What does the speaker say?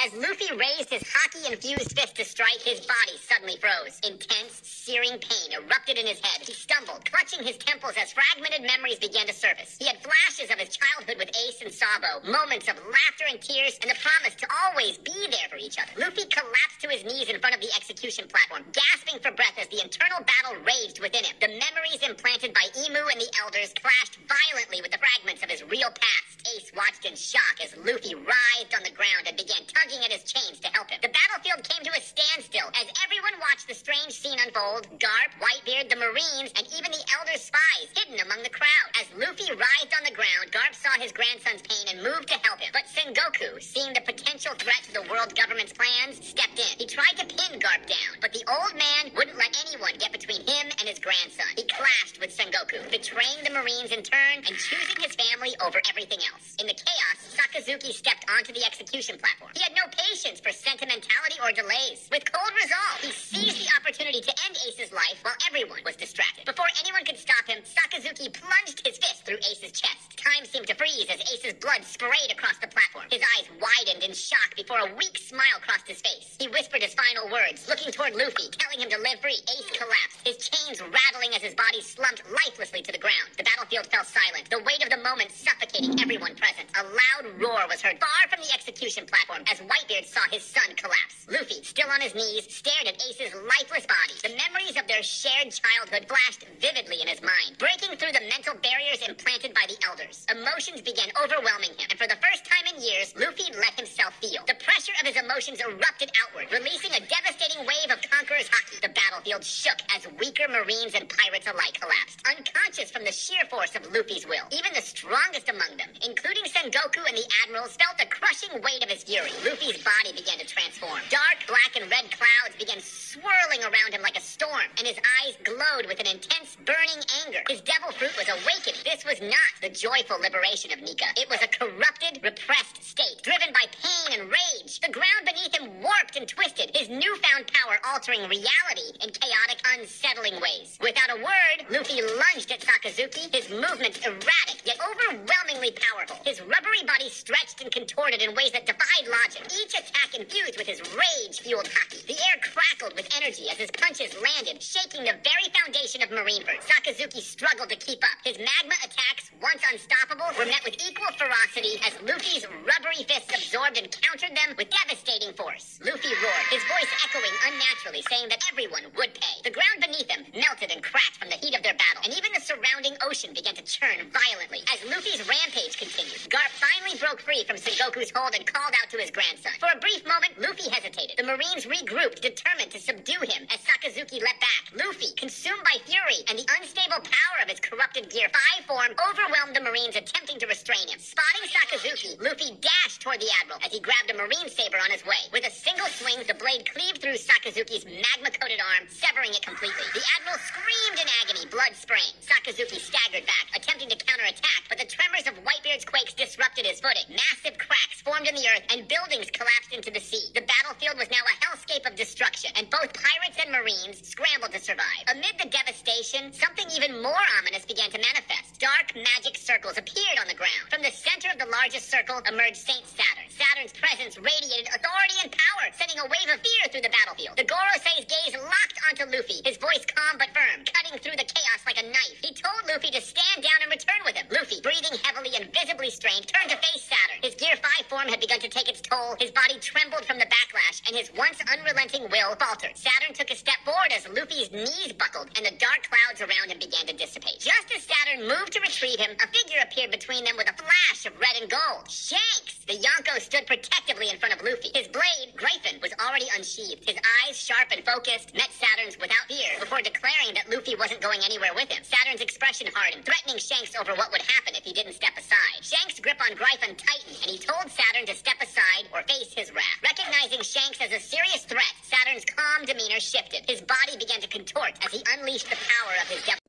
As Luffy raised his hockey-infused fist to strike, his body suddenly froze. Intense, searing pain erupted in his head. He stumbled, clutching his temples as fragmented memories began to surface. He had flashes of his childhood with Ace and Sabo, moments of laughter and tears, and the promise to always be there for each other. Luffy collapsed to his knees in front of the execution platform, gasping for breath as the internal battle raged within him. The memories implanted by Emu and the Elders clashed violently with the fragments of his real past. Ace watched in shock as Luffy writhed on the ground and began tugging at his chains to help him. The battlefield came to a standstill as everyone watched the strange scene unfold. Garp, Whitebeard, the Marines, and even the Elder spies hidden among the crowd. As Luffy writhed on the ground, Garp saw his grandson's pain and moved to help him. But Sengoku, seeing the potential threat to the world government's plans, stepped in. He tried to pin Garp down, but the old man wouldn't let anyone get between him and his grandson. He clashed with Sengoku, betraying the Marines in turn and choosing his family over everything else. In the chaos, Sakazuki stepped onto the execution platform. He had no patience for sentimentality or delays. With cold resolve, he seized the opportunity to end Ace's life while everyone was distracted. Before anyone could stop him, Sakazuki plunged his fist through Ace's chest. Time seemed to freeze as Ace's blood sprayed across the platform. His eyes widened in shock before a weak smile crossed his face. He whispered his final words, looking toward Luffy, telling him to live free. Ace collapsed, his chains rattling as his body slumped lifelessly to the ground. The battlefield fell silent, the weight of the moment suffocating everyone present. A loud roar was heard far from the execution platform as Whitebeard saw his son collapse. Luffy, still on his knees, stared at Ace's lifeless body. The memories of their shared childhood flashed vividly in his mind, breaking through the mental barriers implanted by the Elders. Emotions began overwhelming him, and for the first time in years, Luffy let himself feel. The pressure of his emotions erupted outward, releasing a devastating wave of Conqueror's haki. The battlefield shook as weaker Marines and pirates alike collapsed, unconscious from the sheer force of Luffy's will. Even the strongest among them, including Sengoku and the admirals, felt the crushing weight of his fury. Luffy's body began to transform. Dark, black, and red clouds began swirling around him like a storm, and his eyes glowed with an intense, burning anger. His devil fruit was awakened. This was not the joyful liberation of Nika. It was a corrupted, repressed state, driven by pain and rage. The ground beneath him warped and twisted, his newfound power altering reality in chaotic, unsettling ways. Without a word, Luffy lunged at Sakazuki, his movements erratic, yet overwhelmingly powerful. His rubbery body stretched and contorted in ways that defied logic, each attack infused with his rage-fueled haki. The air crackled with energy as his punches landed, shaking the very foundation of Marineford. Sakazuki struggled to keep up. His magma attacks, once unstoppable, were met with equal ferocity as Luffy's rubbery fists absorbed and countered them with devastating force. Luffy roared, his voice echoing unnaturally, saying that everyone would pay. The ground beneath him melted and cracked from the heat of their battle, and even the surrounding ocean began to churn violently. As Luffy's rampage continued, Garp finally broke free from Sengoku's hold and called out to his grandson. For a brief moment, Luffy hesitated. The Marines regrouped, determined to subdue him as Sakazuki leapt back. Luffy, consumed by fury and the unstable power of his corrupted Gear 5 form, overwhelmed the Marines attempting to restrain him. Spotting Sakazuki, Luffy dashed toward the Admiral as he grabbed a Marine saber on his way. With a single swing, the blade cleaved through Sakazuki's magma-coated arm, severing it completely. The Admiral screamed in agony, blood spraying. Sakazuki staggered back, attempting to counterattack, but the tremors of Whitebeard's quakes disrupted his footing. Massive cracks formed in the earth, and buildings collapsed into the sea. The battlefield was now a hellscape of destruction, and both pirates and Marines scrambled to survive. Amid the devastation, something even more ominous began to manifest. Dark magic circles appeared on the ground. From the center of the largest circle emerged Saint Saturn. Saturn's presence radiated authority and power, sending a wave of fear through the battlefield. The Gorosei's gaze locked onto Luffy, his voice calm but firm, cutting through the chaos like a knife. He told Luffy to stand down and return with him. Luffy, breathing heavily and visibly strained, turned to face Saturn. His Gear 5 form had begun to take its toll. His body trembled from the backlash, and his once unrelenting will faltered. Saturn took a step forward as Luffy's knees buckled, and the dark clouds around him began to dissipate. Just as Saturn moved to retrieve him, a figure appeared between them with a flash of red and gold. Shanks! The Yonko stood protectively in front of Luffy. His blade, Gryphon, was already unsheathed. His eyes, sharp and focused, met Saturn's without fear, before declaring that Luffy wasn't going anywhere with him. Saturn's expression hardened, threatening Shanks over what would happen if he didn't step aside. Shanks' grip on Gryphon tightened, and he told Saturn to step aside or face his wrath. Recognizing Shanks as a serious threat, Saturn's calm demeanor shifted. His body began to contort as he unleashed the power of his devil